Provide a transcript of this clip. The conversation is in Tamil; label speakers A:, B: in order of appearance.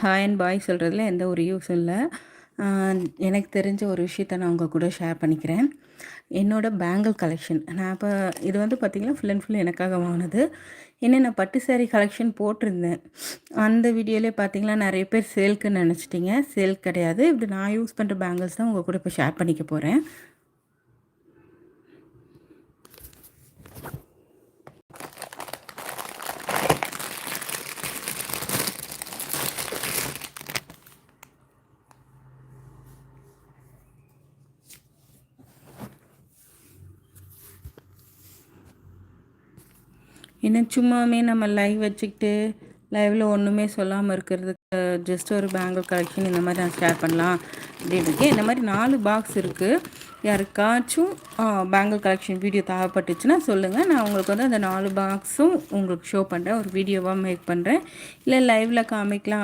A: ஹாய் அண்ட் பாய் சொல்கிறதுல எந்த ஒரு யூஸும் இல்லை. எனக்கு தெரிஞ்ச ஒரு விஷயத்த நான் உங்கள் கூட ஷேர் பண்ணிக்கிறேன். என்னோடய பேங்கிள் கலெக்ஷன் நான் இப்போ இது வந்து பார்த்திங்கன்னா ஃபுல் அண்ட் ஃபுல் எனக்காக வாங்கினது. ஏன்னா நான் பட்டு சாரீ கலெக்ஷன் போட்டிருந்தேன். அந்த வீடியோவிலே பார்த்திங்கன்னா நிறைய பேர் சேல்க்குன்னு நினச்சிட்டிங்க. சேல் கிடையாது. இப்படி நான் யூஸ் பண்ணுற பேங்கிள்ஸ் தான் உங்கள் கூட இப்போ ஷேர் பண்ணிக்க போகிறேன். ஏன்னா சும்மாவே நம்ம லைவ் வச்சுக்கிட்டு லைவில் ஒன்றுமே சொல்லாமல் இருக்கிறதுக்கு ஜஸ்ட் ஒரு பேங்கிள் கலெக்ஷன் இந்த மாதிரி நான் ஷேர் பண்ணலாம் அப்படின்னு இருக்கேன். இந்த மாதிரி 4 பாக்ஸ் இருக்குது. யாருக்காச்சும் பேங்கிள் கலெக்ஷன் வீடியோ தேவைப்பட்டுச்சுன்னா சொல்லுங்கள். நான் உங்களுக்கு வந்து அந்த 4 பாக்ஸும் உங்களுக்கு ஷோ பண்ணுறேன். ஒரு வீடியோவாக மேக் பண்ணுறேன். இல்லை லைவில் காமிக்கலாம்